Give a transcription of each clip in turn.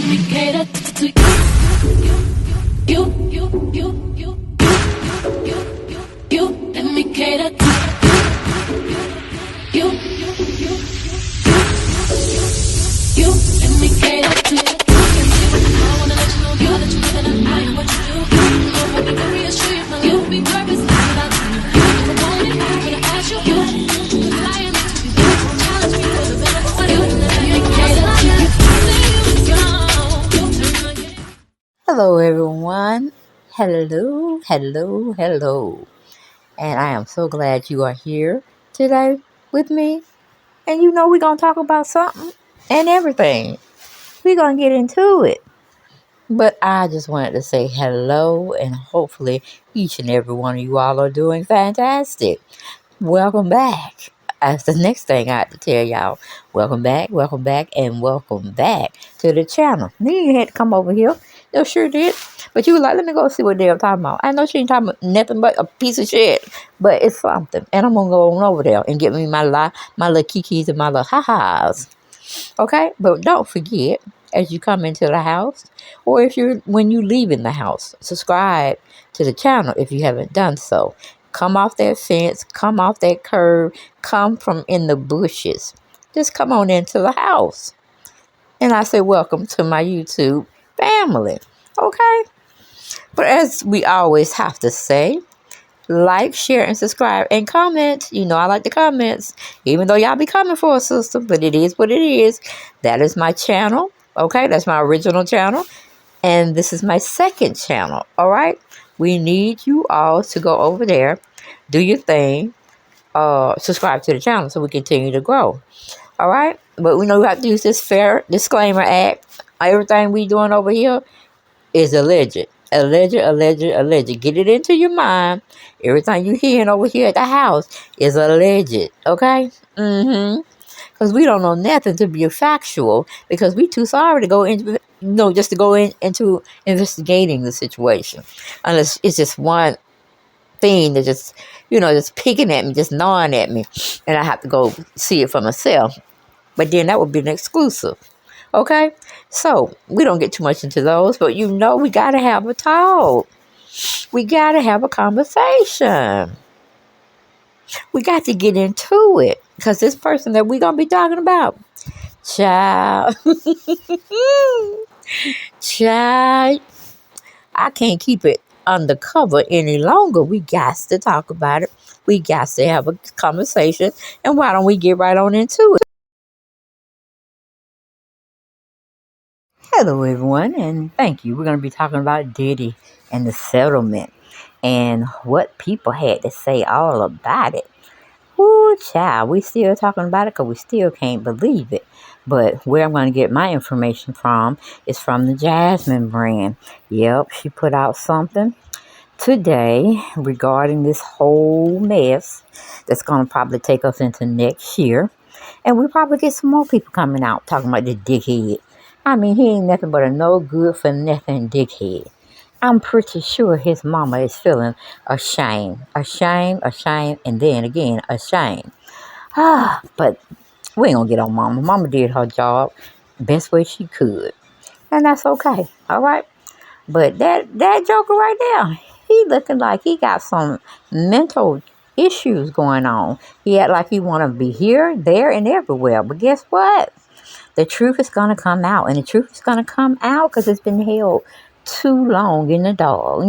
me cater to you. Let me cater to you. Let me cater to you. I wanna let you know, girl, that you live and I am what you do. So hold me to reassure you, my life will be purposeless without you. If I want it, I'm gonna ask you. Flying into you, challenge me for the better for you. Let me cater to you. Hello, everyone. Hello. And I am so glad you are here today with me. And we're going to talk about something and everything. We're going to get into it. But I just wanted to say hello, and hopefully each and every one of you all are doing fantastic. Welcome back. That's the next thing I have to tell y'all. Welcome back, and welcome back to the channel. Then you had to come over here. You sure did. But you were like, let me go see what they're talking about. I know she ain't talking about nothing but a piece of shit. But it's something. And I'm going to go on over there and get me my little kikis and my little ha-has. Okay? But don't forget, as you come into the house, or when you leave in the house, subscribe to the channel if you haven't done so. Come off that fence, come off that curb, come from in the bushes. Just come on into the house. And I say, welcome to my YouTube family. Okay? But as we always have to say, like, share, and subscribe, and comment. I like the comments, even though y'all be coming for a sister, but it is what it is. That is my channel. Okay? That's my original channel. And this is my second channel. All right? We need you all to go over there, do your thing, subscribe to the channel so we continue to grow. All right? But we know we have to use this fair disclaimer act. Everything we doing over here is alleged. Alleged. Get it into your mind. Everything you hearing over here at the house is alleged. Okay? Because we don't know nothing to be factual, because we too sorry to go into, just to go into investigating the situation. Unless it's just one thing that just picking at me, just gnawing at me, and I have to go see it for myself. But then that would be an exclusive. Okay? So, we don't get too much into those, but we got to have a talk. We got to have a conversation. We got to get into it, because this person that we're going to be talking about, child, child, I can't keep it undercover any longer. We got to talk about it. We got to have a conversation. And why don't we get right on into it? Hello, everyone, and thank you. We're going to be talking about Diddy and the settlement and what people had to say all about it. Ooh, child, we still talking about it because we still can't believe it. But where I'm going to get my information from is from the Jasmine brand. Yep, she put out something today regarding this whole mess that's going to probably take us into next year. And we'll probably get some more people coming out talking about the dickhead. I mean, he ain't nothing but a no good for nothing dickhead. I'm pretty sure his mama is feeling ashamed, and then again, ashamed. But we ain't gonna get on mama. Mama did her job best way she could. And that's okay, all right? But that joker right there, he looking like he got some mental issues going on. He act like he want to be here, there, and everywhere. But guess what? The truth is going to come out. And the truth is going to come out because it's been held too long in the dark.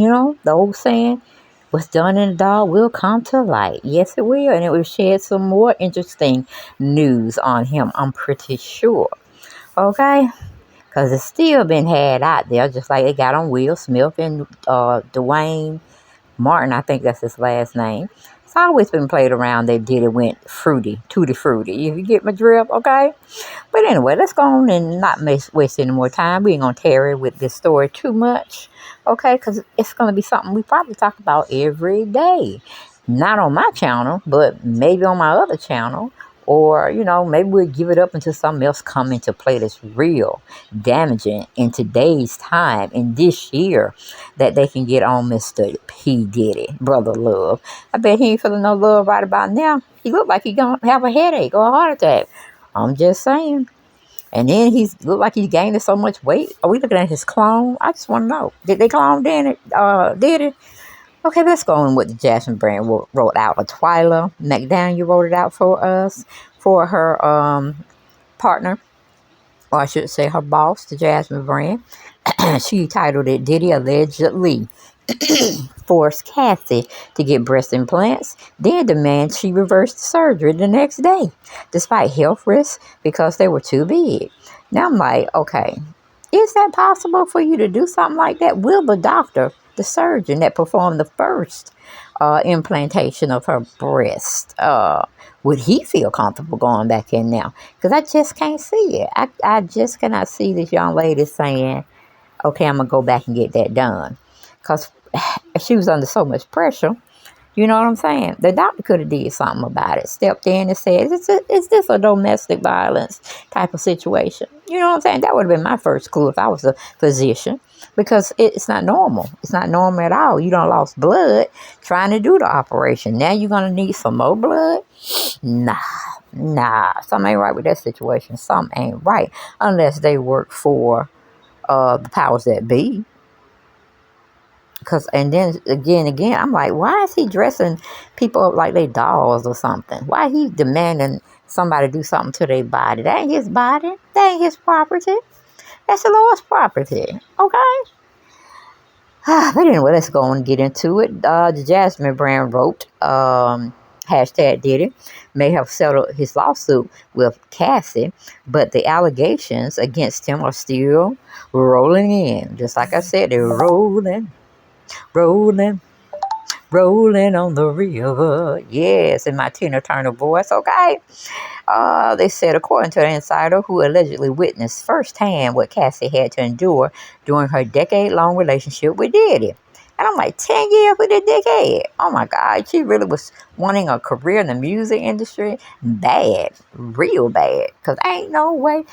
The old saying, what's done in the dark will come to light. Yes, it will. And it will shed some more interesting news on him, I'm pretty sure. Okay? Because it's still been had out there, just like they got on Will Smith and Dwayne Martin. I think that's his last name. It's always been played around. They did it went tutti fruity. If you get my drift, okay? But anyway, let's go on and not waste any more time. We ain't going to tarry with this story too much, okay? Because it's going to be something we probably talk about every day. Not on my channel, but maybe on my other channel. Or, maybe we'll give it up until something else come into play that's real damaging in today's time, in this year, that they can get on Mr. P. Diddy, Brother Love. I bet he ain't feeling no love right about now. He look like he gonna have a headache or a heart attack. I'm just saying. And then he's looked like he's gaining so much weight. Are we looking at his clone? I just want to know. Did they clone Danny? Did it? Okay, let's go on with the Jasmine Brand wrote out. Twyla McDaniel wrote it out for us for her partner, or I should say her boss, the Jasmine Brand. She titled it Diddy allegedly forced Kathy to get breast implants, then demand she reverse the surgery the next day, despite health risks because they were too big. Now I'm like, okay, is that possible for you to do something like that? Will the doctor, the surgeon that performed the first implantation of her breast, would he feel comfortable going back in now? Because I just can't see it. I just cannot see this young lady saying, okay, I'm going to go back and get that done. Because she was under so much pressure. You know what I'm saying? The doctor could have did something about it. Stepped in and said, is this a domestic violence type of situation? You know what I'm saying? That would have been my first clue if I was a physician. Because it's not normal. It's not normal at all. You done lost blood trying to do the operation. Now you're going to need some more blood? Nah. Something ain't right with that situation. Something ain't right. Unless they work for the powers that be. And then again, I'm like, why is he dressing people up like they dolls or something? Why he demanding somebody do something to their body? That ain't his body. That ain't his property. That's the Lord's property. Okay? But anyway, let's go and get into it. The Jasmine Brand wrote, hashtag Diddy may have settled his lawsuit with Cassie, but the allegations against him are still rolling in. Just like I said, they're rolling, rolling on the river. Yes, in my Tina Turner voice, okay? They said, according to an insider who allegedly witnessed firsthand what Cassie had to endure during her decade-long relationship with Diddy. And I'm like, 10 years with a dickhead. Oh my God, she really was wanting a career in the music industry. Bad, real bad. Because ain't no way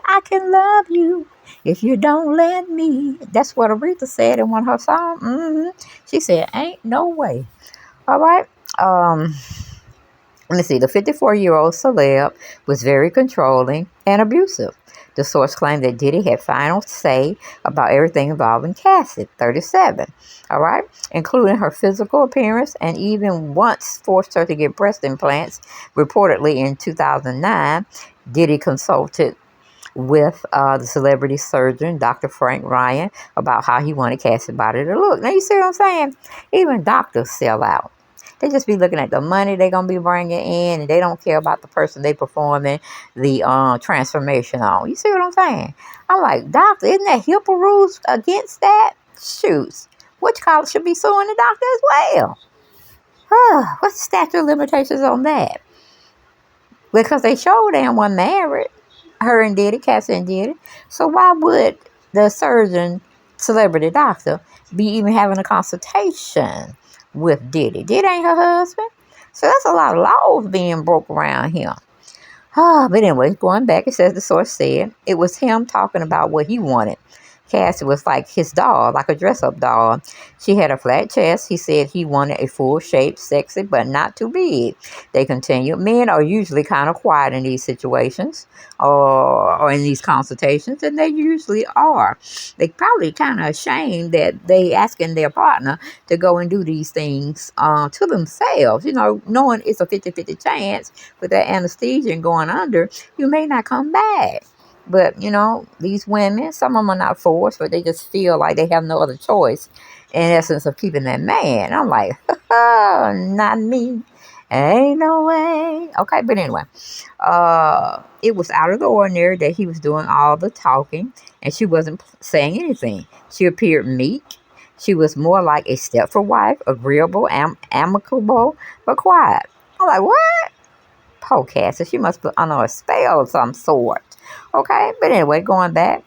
I can love you if you don't let me. That's what Aretha said in one of her songs. She said, ain't no way. All right. Let me see. The 54-year-old celeb was very controlling and abusive. The source claimed that Diddy had final say about everything involving Cassie, 37, all right, including her physical appearance, and even once forced her to get breast implants. Reportedly in 2009, Diddy consulted with the celebrity surgeon, Dr. Frank Ryan, about how he wanted Cassie's body to look. Now, you see what I'm saying? Even doctors sell out. They just be looking at the money they're going to be bringing in, and they don't care about the person they performing the transformation on. You see what I'm saying? I'm like, doctor, isn't that HIPAA rules against that? Shoots. Which college should be suing the doctor as well? What's the statute of limitations on that? Because they sure damn one married. Her and Diddy, Cassie and Diddy. So why would the surgeon, celebrity doctor, be even having a consultation with Diddy? Diddy ain't her husband. So that's a lot of laws being broke around here. But anyway, going back, it says the source said it was him talking about what he wanted. Cassie was like his doll, like a dress-up doll. She had a flat chest. He said he wanted a full-shaped, sexy, but not too big. They continued. Men are usually kind of quiet in these situations or in these consultations, and they usually are. They probably kind of ashamed that they asking their partner to go and do these things to themselves. You know, knowing it's a 50-50 chance with that anesthesia and going under, you may not come back. But, you know, these women, some of them are not forced, but they just feel like they have no other choice, in essence, of keeping that man. I'm like, not me. Ain't no way. Okay, but anyway, it was out of the ordinary that he was doing all the talking, and she wasn't saying anything. She appeared meek. She was more like a Stepford wife, agreeable, amicable, but quiet. I'm like, what? Poor Cassie, she must be under a spell of some sort. Okay, but anyway, going back,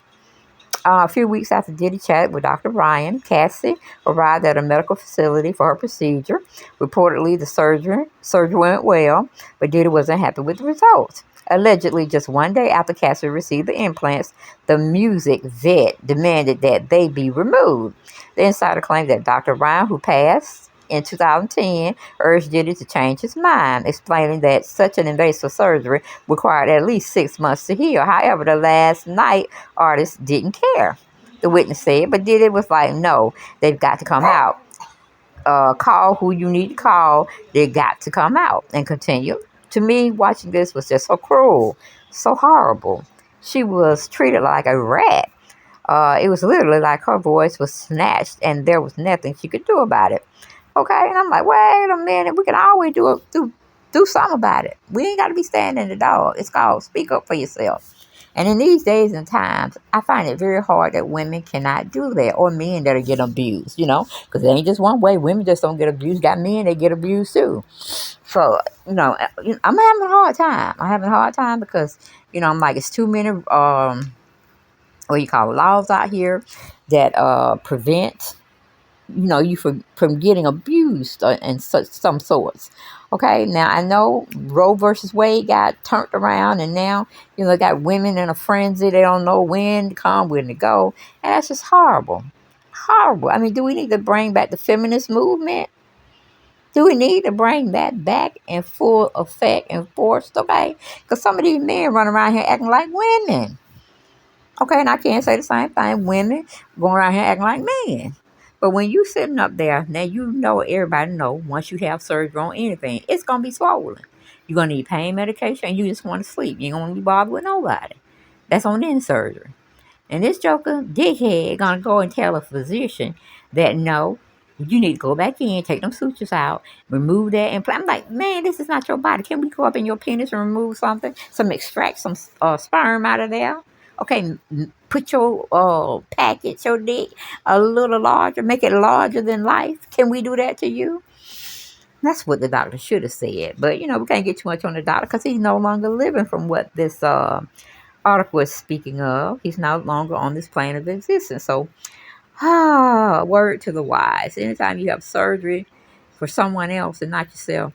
a few weeks after Diddy chatted with Dr. Ryan, Cassie arrived at a medical facility for her procedure. Reportedly, the surgery went well, but Diddy wasn't happy with the results. Allegedly, just one day after Cassie received the implants, the music vet demanded that they be removed. The insider claimed that Dr. Ryan, who passed in 2010 urged Diddy to change his mind, explaining that such an invasive surgery required at least 6 months to heal. However, the last night artist didn't care, the witness said, but Diddy was like, no, they've got to come out. Call who you need to call. They got to come out and continue. To me, watching this was just so cruel, so horrible. She was treated like a rat. It was literally like her voice was snatched and there was nothing she could do about it. Okay, and I'm like, wait a minute, we can always do something about it. We ain't got to be standing in the dog. It's called speak up for yourself. And in these days and times, I find it very hard that women cannot do that, or men that are getting abused, because it ain't just one way. Women just don't get abused. Got men that get abused too. So, I'm having a hard time. I'm having a hard time because, I'm like, it's too many, what you call it, laws out here that prevent you from getting abused in such some sorts. Okay, now I know Roe versus Wade got turned around, and now they got women in a frenzy. They don't know when to come, when to go, and that's just horrible, horrible. I mean, do we need to bring back the feminist movement? Do we need to bring that back in full effect and force? Okay, because some of these men run around here acting like women. Okay, and I can't say the same thing. Women going around here acting like men. But when you sitting up there, now everybody know once you have surgery on anything, it's gonna be swollen. You're gonna need pain medication and you just want to sleep. You ain't gonna be bothered with nobody. That's on any surgery. And this joker, dickhead, gonna go and tell a physician that no, you need to go back in, take them sutures out, remove that implant. I'm like, man, this is not your body. Can we go up in your penis and remove something? Extract some sperm out of there. Okay, put your package, your dick, a little larger, make it larger than life. Can we do that to you? That's what the doctor should have said. But, we can't get too much on the doctor because he's no longer living from what this article is speaking of. He's no longer on this plane of existence. So, word to the wise. Anytime you have surgery for someone else and not yourself,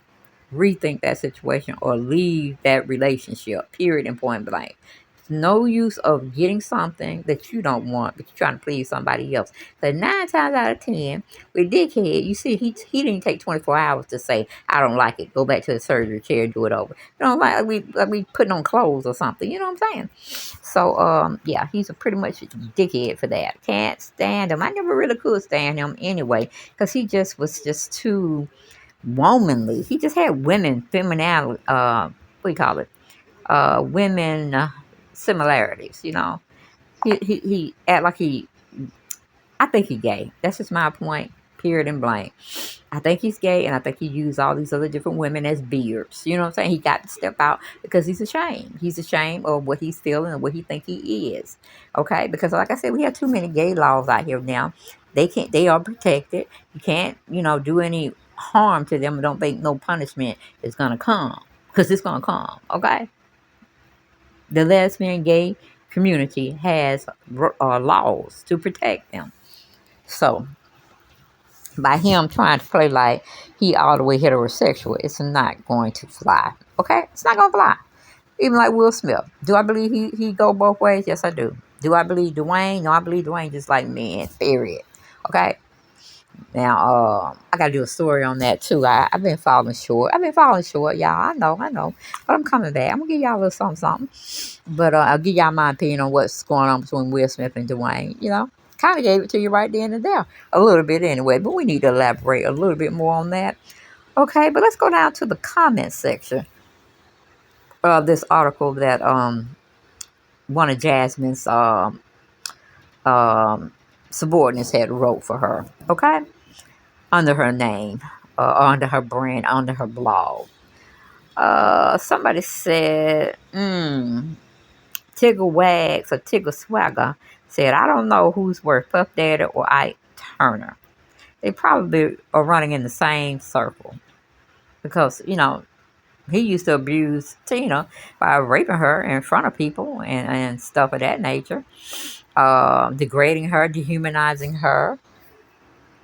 rethink that situation or leave that relationship, period, and point blank. It's no use of getting something that you don't want, but you're trying to please somebody else. So 9 times out of 10, with dickhead, you see, he didn't take 24 hours to say, I don't like it. Go back to the surgery chair, do it over. Like we putting on clothes or something. You know what I'm saying? So, yeah, he's a pretty much dickhead for that. Can't stand him. I never really could stand him anyway, because he just was just too womanly. He just had women femininity, what do you call it? Women similarities, He act like I think he gay. That's just my point, period and blank. I think he's gay, and I think he used all these other different women as beards. You know what I'm saying? He got to step out because he's ashamed. He's ashamed of what he's feeling and what he think he is. Okay? Because like I said, we have too many gay laws out here now. They are protected. You can't, do any harm to them and don't think no punishment is gonna come. Because it's gonna come. Okay? The lesbian gay community has laws to protect them. So by him trying to play like he all the way heterosexual, it's not going to fly. Okay? It's not going to fly. Even like Will Smith. Do I believe he go both ways? Yes, I do. Do I believe Dwayne? No, I believe Dwayne just like men, period. Okay? Now, I got to do a story on that too. I've been falling short. Y'all. I know. But I'm coming back. I'm going to give y'all a little something. But I'll give y'all my opinion on what's going on between Will Smith and Dwayne, Kind of gave it to you right then and there. A little bit anyway, but we need to elaborate a little bit more on that. Okay, but let's go down to the comment section of this article that one of Jasmine's subordinates had wrote for her. Okay, under her name, under her brand, under her blog. Somebody said, Tigger Wags or Tigger Swagger said, I don't know who's worse, Puff Daddy or Ike Turner. They probably are running in the same circle because, he used to abuse Tina by raping her in front of people and stuff of that nature, degrading her, dehumanizing her,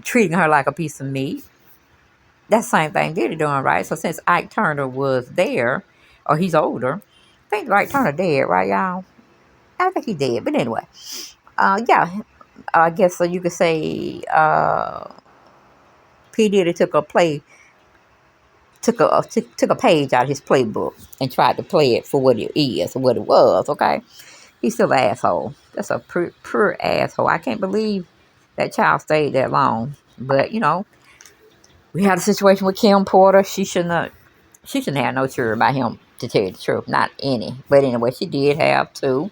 treating her like a piece of meat. That same thing Diddy doing, right? So since Ike Turner was there, or he's older, I think Ike Turner dead, right, y'all? I think he did, but anyway, yeah, I guess so. You could say P Diddy took a page out of his playbook and tried to play it for what it is or what it was. Okay, he's still an asshole. That's a pure asshole. I can't believe that child stayed that long. But we had a situation with Kim Porter. She shouldn't have no children by him, to tell you the truth. Not any. But anyway, she did have two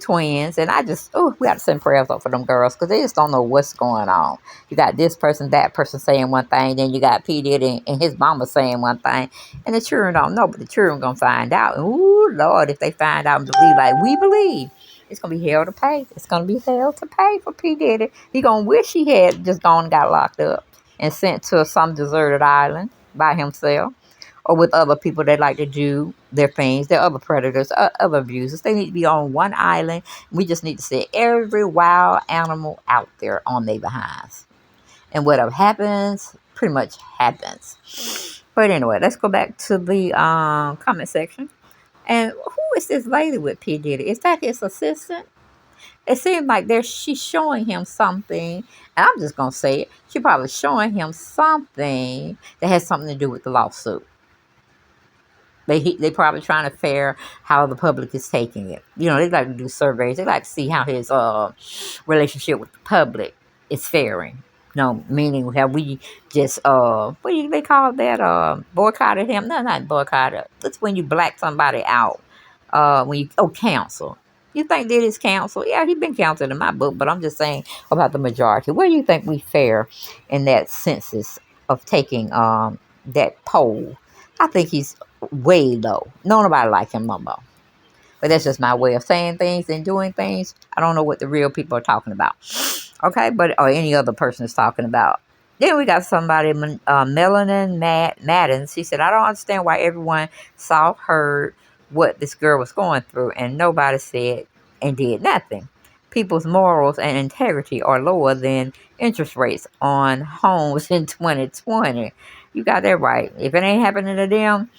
twins, and we got to send prayers up for them girls because they just don't know what's going on. You got this person, that person saying one thing, then you got P Diddy and his mama saying one thing, and the children don't know, but the children gonna find out. And ooh, Lord, if they find out and believe like we believe, it's gonna be hell to pay. It's gonna be hell to pay for P Diddy. He gonna wish he had just gone and got locked up and sent to some deserted island by himself or with other people that like to do their things. They're other predators, other abusers. They need to be on one island. We just need to set every wild animal out there on their behinds. And whatever happens, pretty much happens. But anyway, let's go back to the comment section. And who is this lady with P. Diddy? Is that his assistant? It seems like she's showing him something, and I'm just gonna say it. She's probably showing him something that has something to do with the lawsuit. They probably trying to fare how the public is taking it. They like to do surveys. They like to see how his relationship with the public is faring. Meaning have we just what do they call that? Boycotted him? No, not boycotted. That's when you black somebody out. When you counsel. You think that is counsel? Yeah, he been counseled in my book, but I'm just saying about the majority. Where do you think we fare in that census of taking that poll? I think he's way low. No nobody like him no more. But that's just my way of saying things and doing things. I don't know what the real people are talking about. Okay, or any other person is talking about. Then we got somebody, Melanin Madden. She said, I don't understand why everyone heard what this girl was going through and nobody said and did nothing. People's morals and integrity are lower than interest rates on homes in 2020. You got that right. If it ain't happening to them,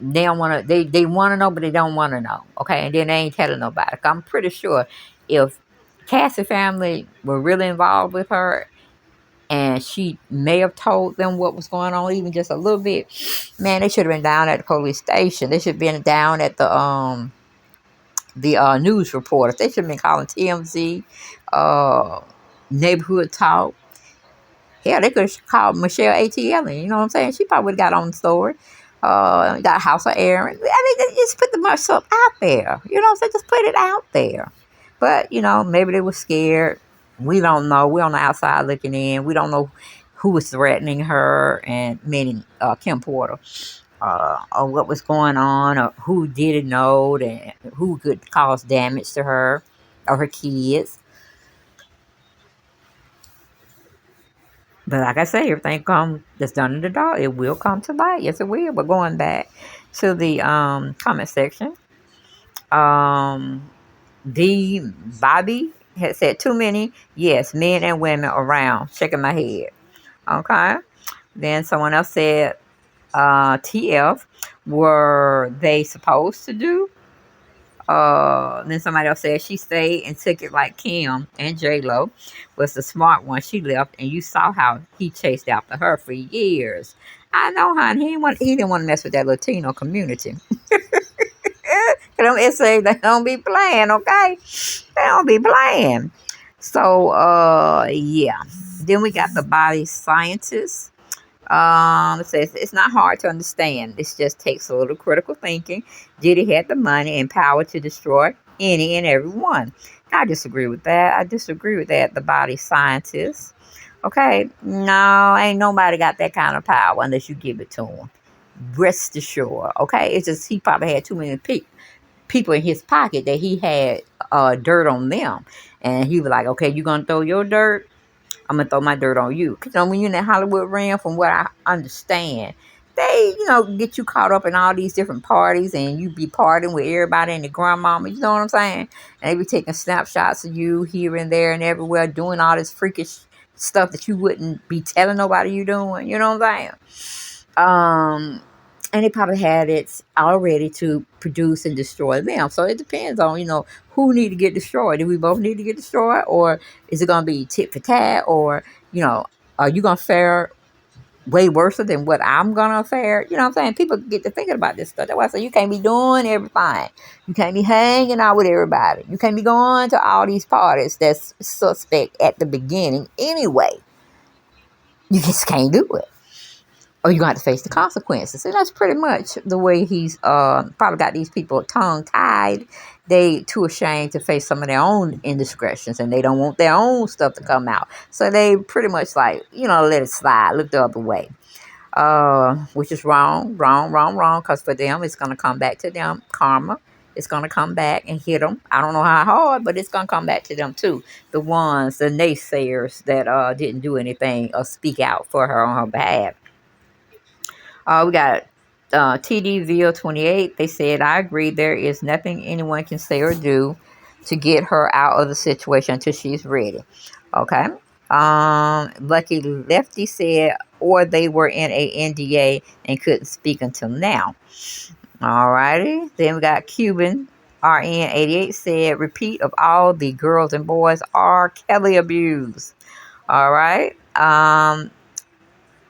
they don't want to. They want to know, but they don't want to know. Okay, and then they ain't telling nobody. I'm pretty sure if Cassie family were really involved with her, and she may have told them what was going on, even just a little bit, man, they should have been down at the police station. They should have been down at the news reporters. They should have been calling TMZ, neighborhood talk. Yeah, they could have called Michelle ATL. You know what I'm saying? She probably would have got on the story. Got House of Aaron. I mean, they just put the stuff out there. You know what I'm saying? Just put it out there. But, maybe they were scared. We don't know. We're on the outside looking in. We don't know who was threatening her, and meaning Kim Porter, or what was going on, or who didn't know, and who could cause damage to her or her kids. But like I say, everything that's done in the dark, it will come to light. Yes, it will. But going back to the comment section, the Bobby had said too many. Yes, men and women around. Shaking my head. Okay. Then someone else said, TF, were they supposed to do? Then somebody else said she stayed and took it like Kim and J-Lo was the smart one. She left, and you saw how he chased after her for years. I know, honey. He didn't want to mess with that Latino community. Them essays, they don't be playing, okay? They don't be playing. So, yeah. Then we got the body scientists. It says it's not hard to understand. This just takes a little critical thinking. Diddy had the money and power to destroy any and every one. I disagree with that. The body scientists. Okay, no, ain't nobody got that kind of power unless you give it to him. Rest assured. Okay, it's just he probably had too many people in his pocket that he had dirt on them, and he was like, okay, you gonna throw your dirt, I'm gonna throw my dirt on you. Cause when you're in that Hollywood realm, from what I understand, they get you caught up in all these different parties, and you be partying with everybody and the grandmama. You know what I'm saying? And they be taking snapshots of you here and there and everywhere, doing all this freakish stuff that you wouldn't be telling nobody you doing. You know what I'm saying? And they probably had it all ready to produce and destroy them. So it depends on, who need to get destroyed. Do we both need to get destroyed? Or is it going to be tit for tat? Or, are you going to fare way worse than what I'm gonna fare. You know what I'm saying? People get to thinking about this stuff. That's why I say you can't be doing everything. You can't be hanging out with everybody. You can't be going to all these parties that's suspect at the beginning anyway. You just can't do it. Or you're going to have to face the consequences. And that's pretty much the way he's probably got these people tongue tied. They too ashamed to face some of their own indiscretions, and they don't want their own stuff to come out. So they pretty much like, let it slide, look the other way. Which is wrong, wrong, wrong, wrong. Because for them, it's going to come back to them. Karma. It's going to come back and hit them. I don't know how hard, but it's going to come back to them too. The ones, the naysayers that didn't do anything or speak out for her on her behalf. We got TDVO28. They said, I agree. There is nothing anyone can say or do to get her out of the situation until she's ready. Okay. Lucky Lefty said, or they were in a NDA and couldn't speak until now. Alrighty. Then we got Cuban RN88 said, repeat of all the girls and boys are Kelly abused. All right.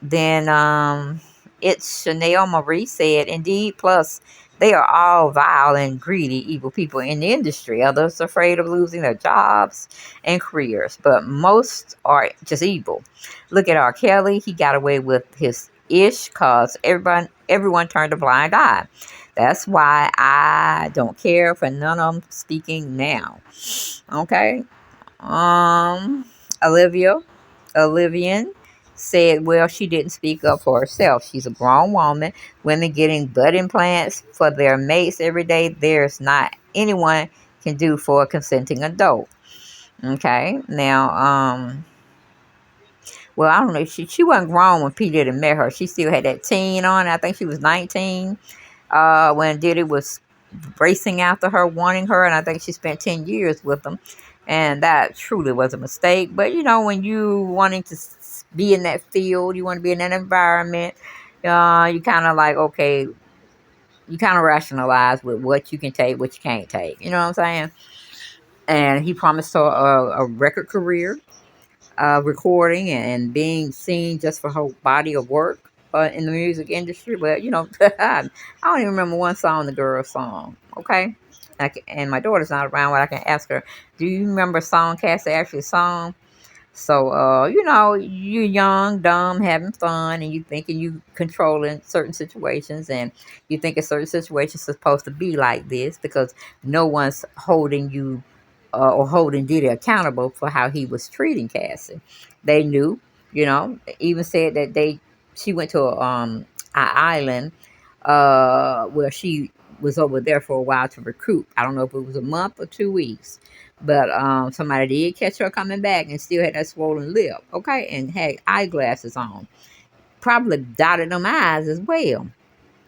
Then it's Chanel Marie said, indeed, plus they are all vile and greedy, evil people in the industry. Others are afraid of losing their jobs and careers, but most are just evil. Look at R. Kelly. He got away with his ish because everyone turned a blind eye. That's why I don't care for none of them speaking now. Okay. Olivia Olivian said, well, she didn't speak up for herself. She's a grown woman. Women getting butt implants for their mates every day, there's not anyone can do for a consenting adult. Okay. Now, well, I don't know. She wasn't grown when P. Diddy met her. She still had that teen on. I think she was 19 when Diddy was racing after her, wanting her, and I think she spent 10 years with him. And that truly was a mistake. But, when you wanting to be in that field, you want to be in that environment, you kind of like, okay, you kind of rationalize with what you can take, what you can't take. You know what I'm saying? And he promised her a record career, recording and being seen just for her body of work in the music industry. But, I don't even remember one song the girl song. Okay. And my daughter's not around, but I can ask her, do you remember a song Cassie actually sung? So, you're young, dumb, having fun, and you thinking you controlling certain situations, and you think a certain situation is supposed to be like this because no one's holding you or holding Diddy accountable for how he was treating Cassie. They knew, even said that she went to an island where she was over there for a while to recruit. I don't know if it was a month or 2 weeks, but somebody did catch her coming back and still had that swollen lip, okay, and had eyeglasses on. Probably dotted them eyes as well.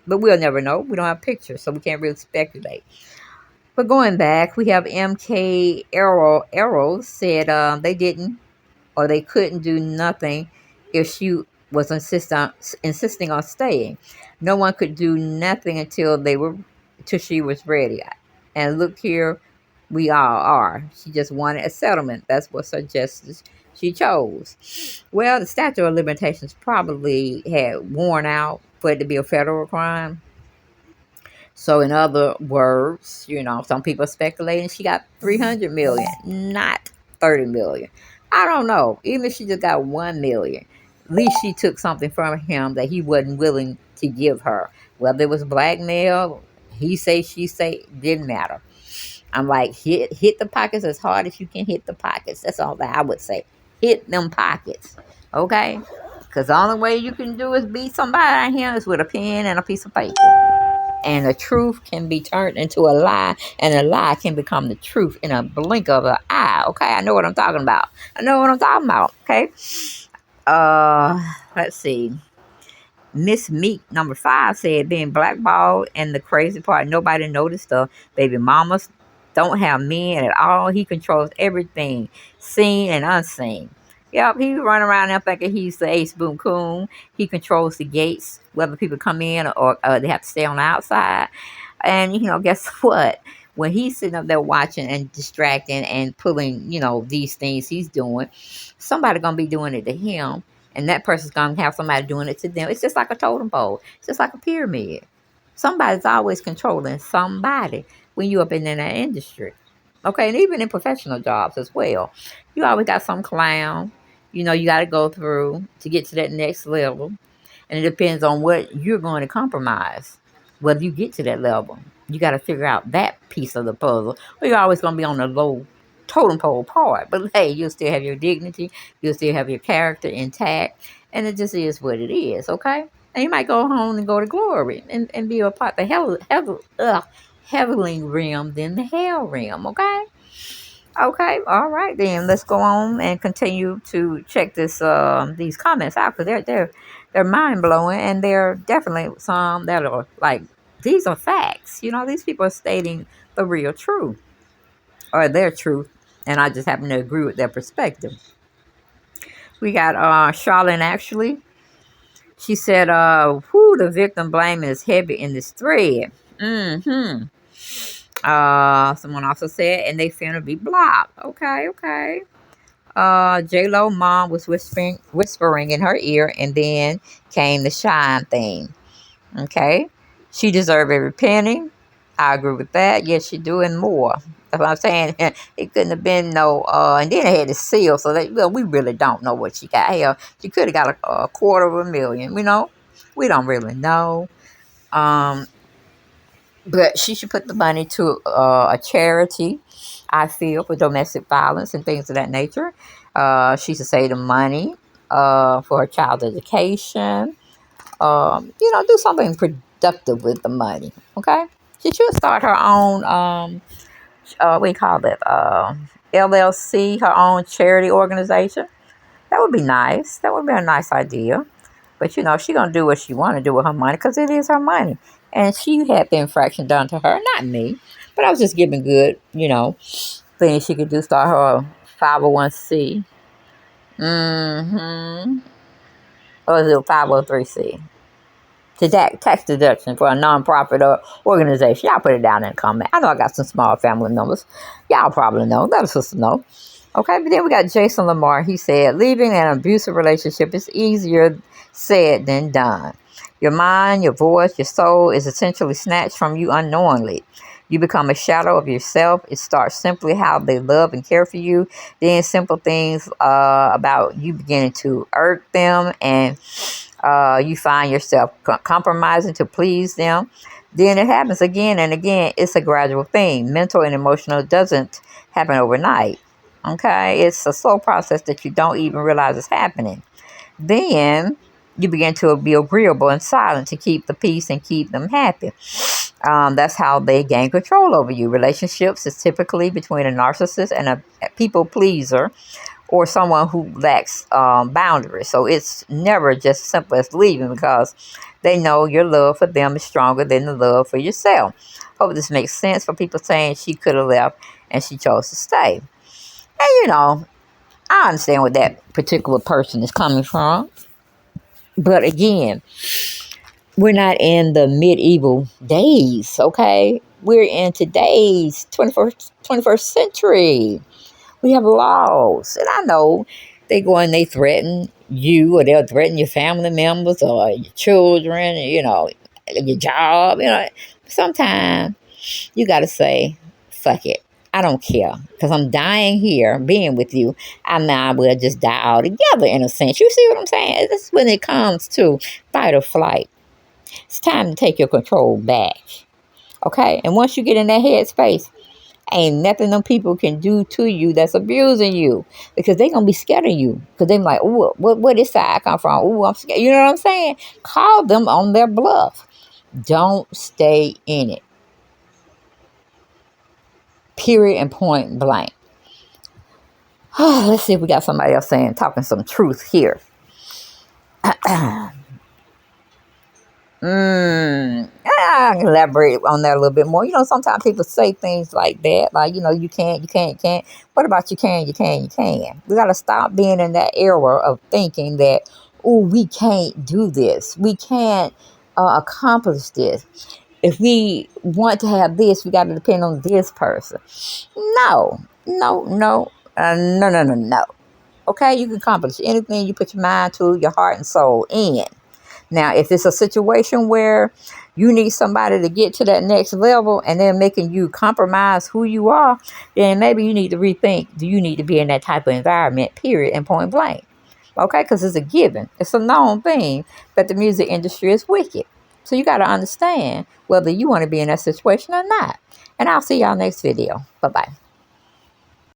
But we'll never know. We don't have pictures, so we can't really speculate. But going back, we have MK Arrow said they didn't or they couldn't do nothing if she was insisting on staying. No one could do nothing till she was ready. And look here, we all are. She just wanted a settlement. That's what suggested she chose. Well, the statute of limitations probably had worn out for it to be a federal crime. So in other words, some people are speculating she got 300 million, not 30 million. I don't know. Even if she just got 1 million, at least she took something from him that he wasn't willing to give her. Whether it was blackmail, he say, she say, didn't matter. I'm like, hit the pockets as hard as you can hit the pockets. That's all that I would say. Hit them pockets. Okay? Because the only way you can do is beat somebody out here is with a pen and a piece of paper. And the truth can be turned into a lie, and a lie can become the truth in a blink of an eye. Okay, I know what I'm talking about. Okay. Let's see. Miss Meek number 5 said being blackballed, and the crazy part, nobody noticed the baby mamas don't have men at all. He controls everything, seen and unseen. Yep, he run around there thinking he's the ace boom coon. He controls the gates, whether people come in or they have to stay on the outside. And guess what? When he's sitting up there watching and distracting and pulling, these things he's doing, somebody gonna be doing it to him. And that person's going to have somebody doing it to them. It's just like a totem pole. It's just like a pyramid. Somebody's always controlling somebody when you're up in that industry. Okay, and even in professional jobs as well. You always got some clown, you got to go through to get to that next level. And it depends on what you're going to compromise, whether you get to that level. You got to figure out that piece of the puzzle. Or you're always going to be on the low totem pole part. But hey, you'll still have your dignity. You'll still have your character intact. And it just is what it is, okay? And you might go home and go to glory and be a part of the heavenly realm than the hell realm, okay? Okay, all right then. Let's go on and continue to check these comments out because they're mind blowing and they're definitely some that are like these are facts. These people are stating the real truth or their truth, and I just happen to agree with their perspective. We got Charlene actually. She said, "Who the victim blaming is heavy in this thread." Mm-hmm. Someone also said, and they finna be blocked. Okay, okay. J-Lo mom was whispering in her ear, and then came the shine thing. Okay, she deserved every penny. I agree with that. Yes, she doing more. That's what I'm saying. It couldn't have been no. And then they had the seal, so we really don't know what she got. Hell, she could have got a $250,000. We don't really know. Um, but she should put the money to a charity, I feel, for domestic violence and things of that nature. She should save the money for her child's education. Do something productive with the money, okay? She should start her own, what do you call it, LLC, her own charity organization. That would be nice. That would be a nice idea. But she gonna do what she want to do with her money because it is her money, and she had the infraction done to her, not me. But I was just giving good, things she could do. Start her 501c, or is it 503c? To tax deduction for a nonprofit or organization. Y'all put it down in the comment. I know I got some small family members. Y'all probably know. Let us know. Okay, but then we got Jason Lamar. He said, leaving an abusive relationship is easier said than done. Your mind, your voice, your soul is essentially snatched from you unknowingly. You become a shadow of yourself. It starts simply how they love and care for you. Then simple things about you beginning to irk them, and you find yourself compromising to please them. Then it happens again and again. It's a gradual thing. Mental and emotional doesn't happen overnight. Okay, it's a slow process that you don't even realize is happening. Then you begin to be agreeable and silent to keep the peace and keep them happy. That's how they gain control over you. Relationships is typically between a narcissist and a people pleaser, or someone who lacks boundaries. So it's never just simple as leaving because they know your love for them is stronger than the love for yourself. Hope this makes sense for people saying she could have left and she chose to stay. And I understand where that particular person is coming from. But again, we're not in the medieval days, okay? We're in today's 21st century. We have laws. And I know they go and they threaten you, or they'll threaten your family members or your children, your job. Sometimes you got to say, fuck it. I don't care because I'm dying here being with you. I might as well just die all together in a sense. You see what I'm saying? That's when it comes to fight or flight. It's time to take your control back. Okay? And once you get in that headspace, ain't nothing them people can do to you that's abusing you, because they gonna be scared of you because they like, ooh, where this side come from? Ooh, I'm scared. You know what I'm saying? Call them on their bluff. Don't stay in it. Period and point blank. Let's see if we got somebody else talking some truth here. I can elaborate on that a little bit more. Sometimes people say things like that, like, you can't, you can't, you can't. What about you can, you can, you can? We got to stop being in that era of thinking that, oh, we can't do this. We can't accomplish this. If we want to have this, we got to depend on this person. No, no, no, no, no, no, no. Okay, you can accomplish anything you put your mind to, your heart and soul in. Now, if it's a situation where you need somebody to get to that next level and they're making you compromise who you are, then maybe you need to rethink, do you need to be in that type of environment, period, and point blank. Okay, because it's a given. It's a known thing that the music industry is wicked. So you got to understand whether you want to be in that situation or not. And I'll see y'all next video. Bye-bye.